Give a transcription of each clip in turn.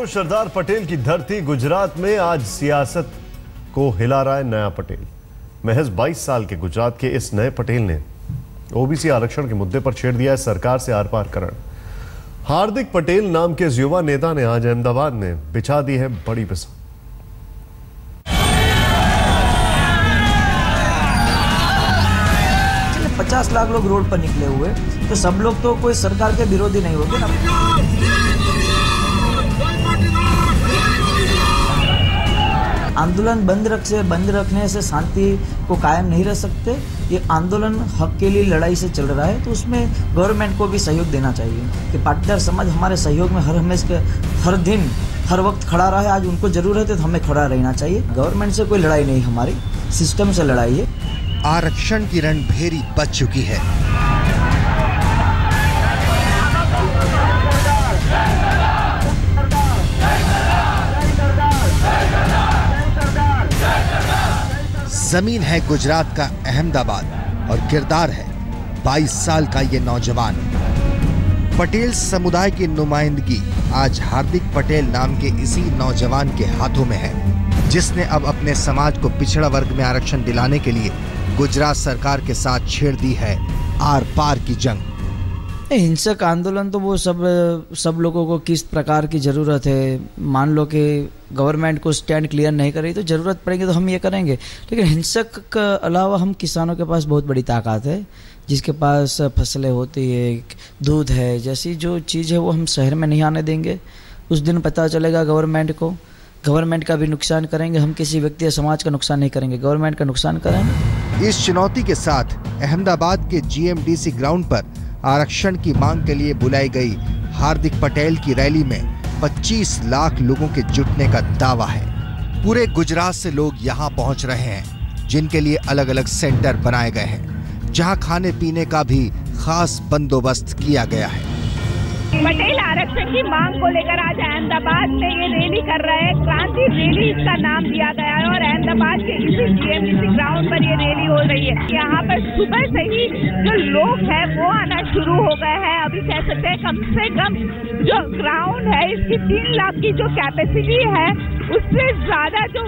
को सरदार पटेल की धरती गुजरात में आज सियासत को हिला रहा है नया पटेल। महज 22 साल के गुजरात के इस नए पटेल ने ओबीसी आरक्षण के मुद्दे पर छेड़ दिया है सरकार से आर पार करण। हार्दिक पटेल नाम के इस युवा नेता ने आज अहमदाबाद में बिछा दी है बड़ी बिसात। 50 लाख लोग रोड पर निकले हुए, तो सब लोग तो कोई सरकार के विरोधी नहीं होंगे ना। आंदोलन बंद रखने से शांति को कायम नहीं रह सकते। ये आंदोलन हक के लिए लड़ाई से चल रहा है, तो उसमें गवर्नमेंट को भी सहयोग देना चाहिए कि पाटीदार समाज हमारे सहयोग में हर दिन हर वक्त खड़ा रहा है। आज उनको जरूरत है तो हमें खड़ा रहना चाहिए। गवर्नमेंट से कोई लड़ाई नहीं, हमारी सिस्टम से लड़ाई है। आरक्षण की रणभेरी बच चुकी है। जमीन है गुजरात का अहमदाबाद और किरदार है 22 साल का ये नौजवान। पटेल समुदाय की नुमाइंदगी आज हार्दिक पटेल नाम के इसी नौजवान के हाथों में है, जिसने अब अपने समाज को पिछड़ा वर्ग में आरक्षण दिलाने के लिए गुजरात सरकार के साथ छेड़ दी है आर पार की जंग। हिंसक आंदोलन तो वो सब लोगों को किस प्रकार की ज़रूरत है। मान लो कि गवर्नमेंट को स्टैंड क्लियर नहीं कर रही तो ज़रूरत पड़ेगी तो हम ये करेंगे, लेकिन हिंसक के अलावा हम किसानों के पास बहुत बड़ी ताकत है, जिसके पास फसलें होती है, दूध है, जैसी जो चीज़ है वो हम शहर में नहीं आने देंगे। उस दिन पता चलेगा गवर्नमेंट को, गवर्नमेंट का भी नुकसान करेंगे हम, किसी व्यक्ति या समाज का नुकसान नहीं करेंगे, गवर्नमेंट का नुकसान करेंगे। इस चुनौती के साथ अहमदाबाद के जीएमडीसी ग्राउंड पर आरक्षण की मांग के लिए बुलाई गई हार्दिक पटेल की रैली में 25 लाख लोगों के जुटने का दावा है। पूरे गुजरात से लोग यहां पहुंच रहे हैं, जिनके लिए अलग अलग सेंटर बनाए गए हैं, जहां खाने पीने का भी खास बंदोबस्त किया गया है। पटेल आरक्षण की मांग को लेकर आज अहमदाबाद में ये रैली कर रहे हैं। क्रांति रैली इसका नाम दिया गया है और अहमदाबाद के इसी जीएमडीसी ग्राउंड पर ये रैली हो रही है। यहाँ पर सुबह से ही जो लोग हैं वो आना शुरू हो गए हैं। अभी कह सकते हैं कम से कम जो ग्राउंड है इसकी 3 लाख की जो कैपेसिटी है उससे ज्यादा, जो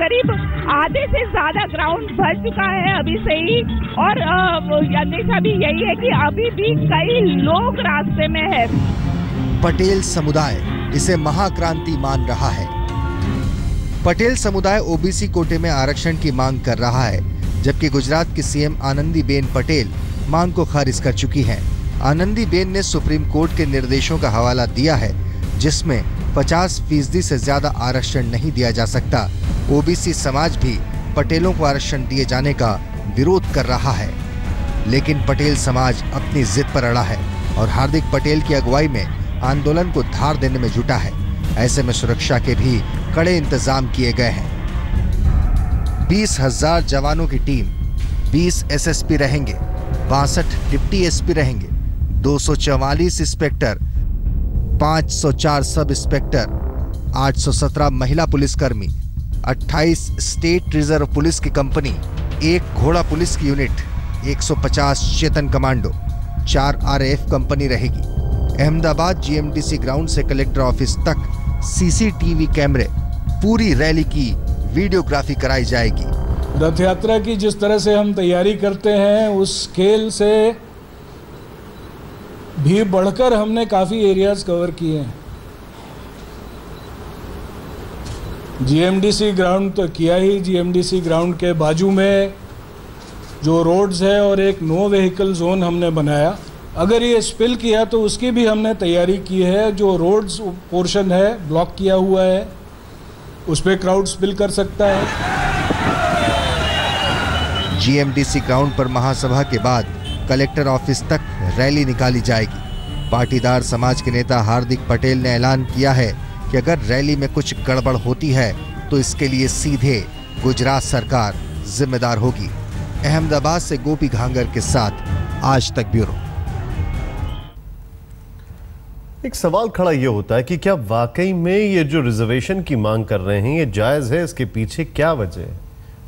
करीब आधे से ज्यादा ग्राउंड भर चुका है अभी से ही। और अंदेशा भी यही है कि अभी भी कई लोग रास्ते में है। पटेल समुदाय इसे महाक्रांति मान रहा है। पटेल समुदाय ओबीसी कोटे में आरक्षण की मांग कर रहा है, जबकि गुजरात की सीएम आनंदीबेन पटेल मांग को खारिज कर चुकी हैं। आनंदीबेन ने सुप्रीम कोर्ट के निर्देशों का हवाला दिया है, जिसमें 50% से ज्यादा आरक्षण नहीं दिया जा सकता। ओबीसी समाज भी पटेलों को आरक्षण दिए जाने का विरोध कर रहा है, लेकिन पटेल समाज अपनी जिद पर अड़ा है और हार्दिक पटेल की अगुवाई में आंदोलन को धार देने में जुटा है। ऐसे में सुरक्षा के भी कड़े इंतजाम किए गए हैं। 20,000 जवानों की टीम, 20 एसएसपी रहेंगे, 62 डिप्टी एसपी रहेंगे, 244 इंस्पेक्टर, 504 सब इंस्पेक्टर, 817 महिला पुलिसकर्मी, 28 स्टेट रिजर्व पुलिस की कंपनी, 1 घोड़ा पुलिस की यूनिट, 150 चेतन कमांडो, 4 आरएएफ कंपनी रहेगी। अहमदाबाद जीएमडीसी ग्राउंड से कलेक्टर ऑफिस तक सीसीटीवी कैमरे, पूरी रैली की वीडियोग्राफी कराई जाएगी। रथ यात्रा की जिस तरह से हम तैयारी करते हैं उस स्केल से भी बढ़कर हमने काफी एरियाज कवर किए हैं। जीएमडीसी ग्राउंड तो किया ही, जीएमडीसी ग्राउंड के बाजू में जो रोड्स है और एक नो व्हीकल जोन हमने बनाया। अगर ये स्पिल किया तो उसकी भी हमने तैयारी की है। जो रोड्स पोर्शन है ब्लॉक किया हुआ है उस पे क्राउड स्पिल कर सकता है। जीएमडीसी ग्राउंड पर महासभा के बाद कलेक्टर ऑफिस तक रैली निकाली जाएगी। पाटीदार समाज के नेता हार्दिक पटेल ने ऐलान किया है कि अगर रैली में कुछ गड़बड़ होती है तो इसके लिए सीधे गुजरात सरकार जिम्मेदार होगी। अहमदाबाद से गोपी घांगर के साथ आज तक ब्यूरो। एक सवाल खड़ा यह होता है कि क्या वाकई में ये जो रिजर्वेशन की मांग कर रहे हैं ये जायज है? इसके पीछे क्या वजह है?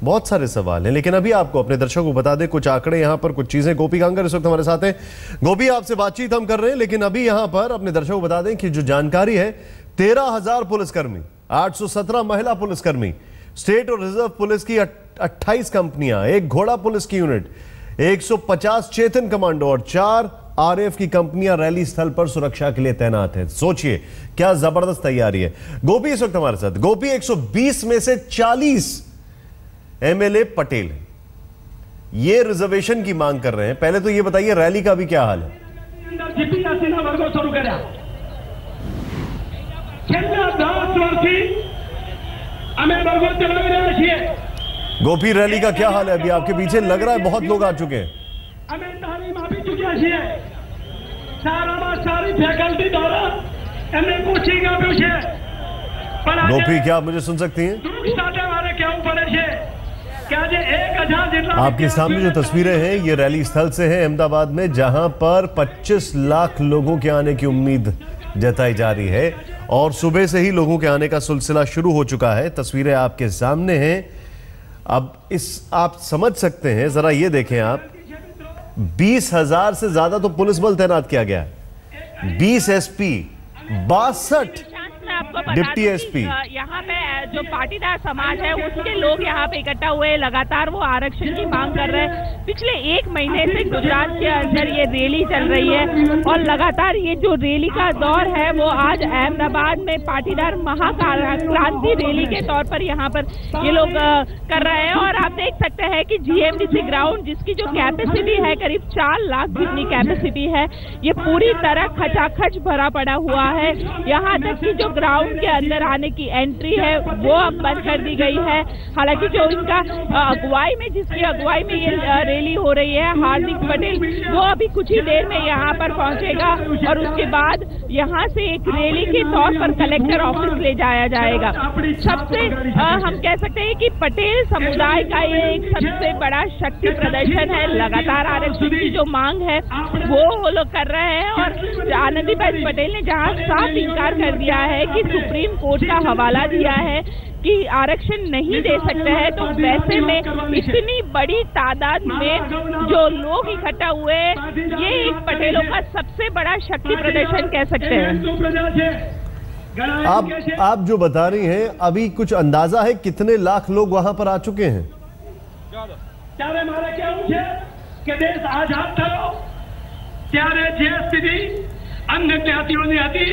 बहुत सारे सवाल हैं, लेकिन अभी आपको अपने दर्शकों को बता दें कुछ आंकड़े, यहाँ पर कुछ चीजें। गोपी कांगर इस वक्त हमारे साथ हैं। गोपी, आपसे बातचीत हम कर रहे हैं, लेकिन अभी यहाँ पर अपने दर्शकों को बता दें कि जो जानकारी है 13,000 पुलिसकर्मी, 817 महिला पुलिसकर्मी, स्टेट और रिजर्व पुलिस की 28 कंपनियां, 1 घोड़ा पुलिस की यूनिट, 150 चेतन कमांडो और 4 आरएफ की कंपनियां रैली स्थल पर सुरक्षा के लिए तैनात हैं। सोचिए क्या जबरदस्त तैयारी है। गोपी इस वक्त हमारे साथ। गोपी, 120 में से 40 एमएलए पटेल हैं, ये रिजर्वेशन की मांग कर रहे हैं। पहले तो ये बताइए रैली का भी क्या हाल है? गोपी, रैली का क्या हाल है? अभी आपके पीछे लग रहा है बहुत लोग आ चुके हैं। गोपी, क्या आप मुझे सुन सकती हैं? आपके सामने जो तस्वीरें हैं ये रैली स्थल से हैं अहमदाबाद में, जहां पर 25 लाख लोगों के आने की उम्मीद जताई जा रही है और सुबह से ही लोगों के आने का सिलसिला शुरू हो चुका है। तस्वीरें आपके सामने हैं। अब आप समझ सकते हैं, जरा ये देखें आप, 20,000 से ज्यादा तो पुलिस बल तैनात किया गया है, 20 एसपी, 62 डिप्टी एसपी। यहाँ पे जो पाटीदार समाज है उसके लोग यहाँ पे इकट्ठा हुए, लगातार वो आरक्षण की मांग कर रहे हैं। पिछले 1 महीने से गुजरात के अंदर ये रैली चल रही है और लगातार ये जो रैली का दौर है वो आज अहमदाबाद में पाटीदार महाक्रांति रैली के तौर पर यहाँ पर ये लोग कर रहे हैं। और आप देख सकते हैं कि जीएमडीसी ग्राउंड, जिसकी जो कैपेसिटी है करीब 4 लाख जितनी कैपेसिटी है, ये पूरी तरह खचाखच भरा पड़ा हुआ है। यहाँ तक कि जो ग्राउंड के अंदर आने की एंट्री है वो अब बंद कर दी गई है। हालांकि जो इनका अगुवाई में, जिसकी अगुवाई में ये रैली हो रही है, हार्दिक पटेल, वो अभी कुछ ही देर में यहाँ पर पहुंचेगा और उसके बाद यहाँ से एक रैली के तौर पर कलेक्टर ऑफिस ले जाया जाएगा। सबसे हम कह सकते हैं कि पटेल समुदाय का ये एक सबसे बड़ा शक्ति प्रदर्शन है। लगातार आरक्षण की जो मांग है वो लोग कर रहे हैं और आनंदीबेन पटेल ने जहाँ साफ इनकार कर दिया है कि सुप्रीम कोर्ट का हवाला दिया है कि आरक्षण नहीं दे सकते हैं, तो वैसे में इतनी बड़ी तादाद में जो लोग इकट्ठा हुए, ये एक पटेलों का सबसे बड़ा शक्ति प्रदर्शन कह सकते हैं। आप जो बता रही हैं, अभी कुछ अंदाजा है कितने लाख लोग वहां पर आ चुके हैं? કે દેશ આઝાદ થયો ત્યારે જે સ્થિતિ અન્ય જ્ઞાતિઓની હતી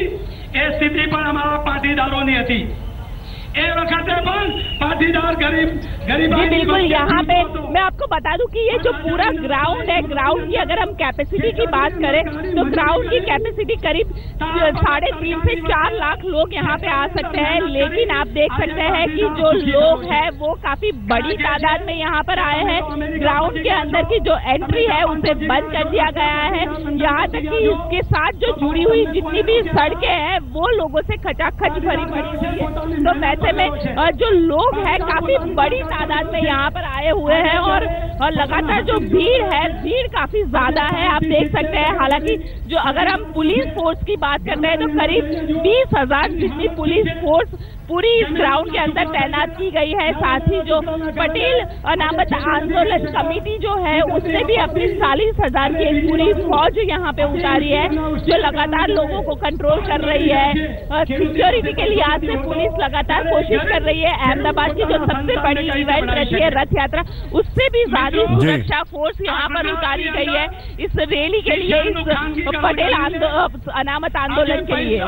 એ સ્થિતિ પણ અમારા પાટીદારોની હતી। ए वक्त पाटीदार जी बिल्कुल। यहाँ पे मैं आपको बता दूं कि ये जो पूरा ग्राउंड है, ग्राउंड की अगर हम कैपेसिटी की बात करें तो ग्राउंड की कैपेसिटी करीब 3.5 से 4 लाख लोग यहाँ पे आ सकते हैं। लेकिन आप देख सकते हैं कि जो लोग हैं वो काफी बड़ी तादाद में यहाँ पर आए हैं। ग्राउंड के अंदर की जो एंट्री है उसे बंद कर दिया गया है। यहाँ तक कि इसके साथ जो जुड़ी हुई जितनी भी सड़कें हैं वो लोगों से खचाखच भरी पड़ी हुई है। तो वैसे में जो लोग हैं काफी बड़ी तादाद में यहाँ पर आए हुए हैं और लगातार जो भीड़ है, भीड़ काफी ज्यादा है, आप देख सकते हैं। हालांकि जो अगर हम पुलिस फोर्स की बात करते हैं तो करीब 20,000 जितनी पुलिस फोर्स पूरी इस ग्राउंड के अंदर तैनात की गई है। साथ ही जो पटेल अनामत आंदोलन कमेटी जो है उसने भी अपनी 40,000 की एक पूरी फौज यहाँ पे उतारी है, जो लगातार लोगों को कंट्रोल कर रही है। सिक्योरिटी के लिहाज से पुलिस लगातार कोशिश कर रही है। अहमदाबाद की जो सबसे बड़ी इवेंट रहती है रथ यात्रा, उससे भी ज्यादा सुरक्षा फोर्स यहाँ पर उतारी गई है इस रैली के लिए, इस पटेल अनामत आंदोलन के लिए।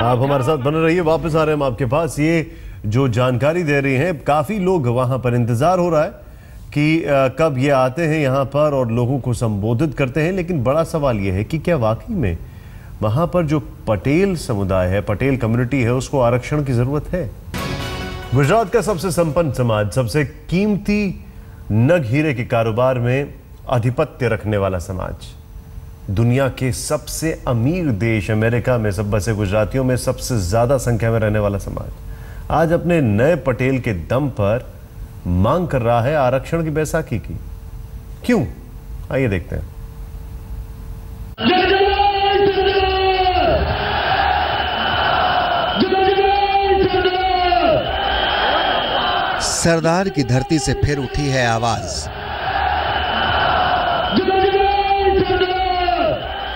आप हमारे साथ बने रहिए, वापस आ रहे हैं हम आपके पास। ये जो जानकारी दे रही हैं, काफी लोग वहां पर इंतजार हो रहा है कि कब ये आते हैं यहाँ पर और लोगों को संबोधित करते हैं। लेकिन बड़ा सवाल ये है कि क्या वाकई में वहां पर जो पटेल समुदाय है, पटेल कम्युनिटी है, उसको आरक्षण की जरूरत है? गुजरात का सबसे संपन्न समाज, सबसे कीमती नग हीरे के कारोबार में आधिपत्य रखने वाला समाज, दुनिया के सबसे अमीर देश अमेरिका में सब बसे गुजरातियों में सबसे ज्यादा संख्या में रहने वाला समाज, आज अपने नए पटेल के दम पर मांग कर रहा है आरक्षण की बैसाखी की। क्यों? आइए देखते हैं। सरदार की धरती से फिर उठी है आवाज।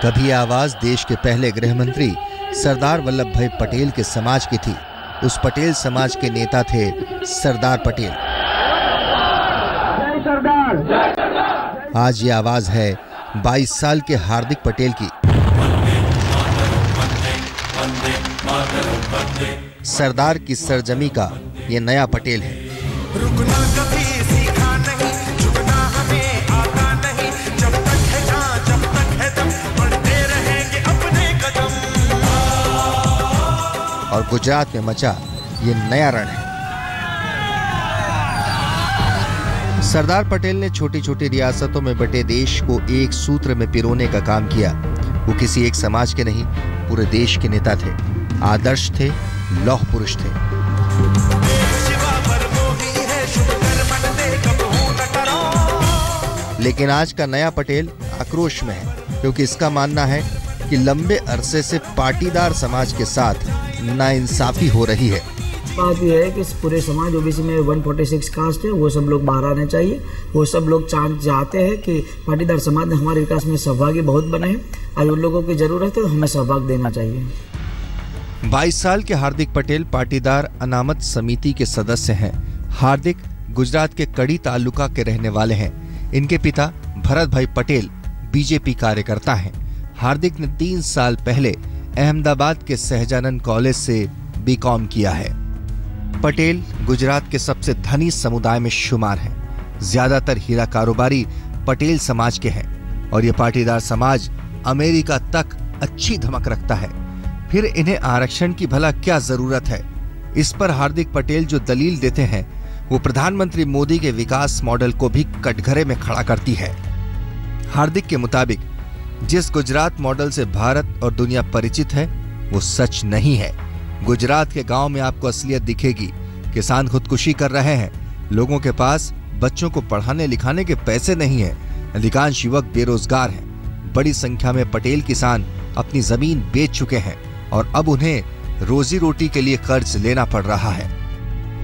कभी आवाज देश के पहले गृह मंत्री सरदार वल्लभ भाई पटेल के समाज की थी। उस पटेल समाज के नेता थे सरदार पटेल। आज ये आवाज है 22 साल के हार्दिक पटेल की। सरदार की सरजमी का ये नया पटेल है। रुकना कभी सीखा नहीं, झुकना हमें आता नहीं, जब तक है जान जब तक है दम बढ़ते रहेंगे अपने कदम। और गुजरात में मचा ये नया रण है। सरदार पटेल ने छोटी छोटी रियासतों में बटे देश को एक सूत्र में पिरोने का काम किया। वो किसी एक समाज के नहीं, पूरे देश के नेता थे, आदर्श थे, लौह पुरुष थे। लेकिन आज का नया पटेल आक्रोश में है, क्योंकि इसका मानना है कि लंबे अरसे से पाटीदार समाज के साथ नाइंसाफी हो रही है। बात यह है कि पूरे समाज ओबीसी में 146 कास्ट है, वो सब लोग बाहर आने चाहिए। वो सब लोग चाहते हैं कि पाटीदार समाज ने हमारे विकास में सहभागी बहुत बने हैं। आज उन लोगों की जरूरत है, हमें सहभाग देना चाहिए। 22 साल के हार्दिक पटेल पाटीदार अनामत समिति के सदस्य हैं। हार्दिक गुजरात के कड़ी तालुका के रहने वाले हैं। इनके पिता भरत भाई पटेल बीजेपी कार्यकर्ता हैं। हार्दिक ने 3 साल पहले अहमदाबाद के सहजानंद कॉलेज से बीकॉम किया है। पटेल गुजरात के सबसे धनी समुदाय में शुमार हैं। ज्यादातर हीरा कारोबारी पटेल समाज के हैं और ये पाटीदार समाज अमेरिका तक अच्छी धमक रखता है। फिर इन्हें आरक्षण की भला क्या जरूरत है? इस पर हार्दिक पटेल जो दलील देते हैं वो प्रधानमंत्री मोदी के विकास मॉडल को भी कटघरे में खड़ा करती है। हार्दिक के मुताबिक जिस गुजरात मॉडल से भारत और दुनिया परिचित है वो सच नहीं है। गुजरात के गांव में आपको असलियत दिखेगी। किसान खुदकुशी कर रहे हैं, लोगों के पास बच्चों को पढ़ाने लिखाने के पैसे नहीं है, अधिकांश युवक बेरोजगार हैं। बड़ी संख्या में पटेल किसान अपनी जमीन बेच चुके हैं और अब उन्हें रोजी रोटी के लिए कर्ज लेना पड़ रहा है।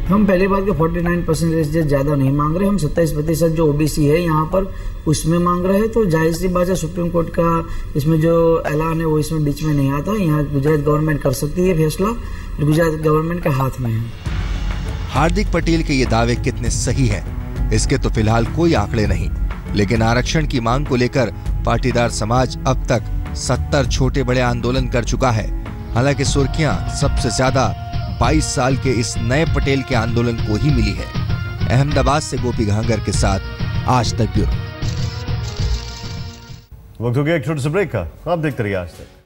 हम पहली बात के 49% ज्यादा नहीं मांग रहे, हम 27% जो ओबीसी है यहाँ पर उसमें मांग रहे हैं। तो जाहिर सी बात है, सुप्रीम कोर्ट का इसमें जो ऐलान है वो इसमें बीच में नहीं आता। यहाँ गुजरात गवर्नमेंट कर सकती है फैसला, गुजरात गवर्नमेंट के हाथ में है। हार्दिक पटेल के ये दावे कितने सही हैं, इसके तो फिलहाल कोई आंकड़े नहीं, लेकिन आरक्षण की मांग को लेकर पाटीदार समाज अब तक 70 छोटे बड़े आंदोलन कर चुका है। हालांकि सुर्खियां सबसे ज्यादा 22 साल के इस नए पटेल के आंदोलन को ही मिली है। अहमदाबाद से गोपी घांगर के साथ आज तक ब्यूरो। वक्त हो गया एक छोटे से ब्रेक का। आप देखते रहिए आज तक।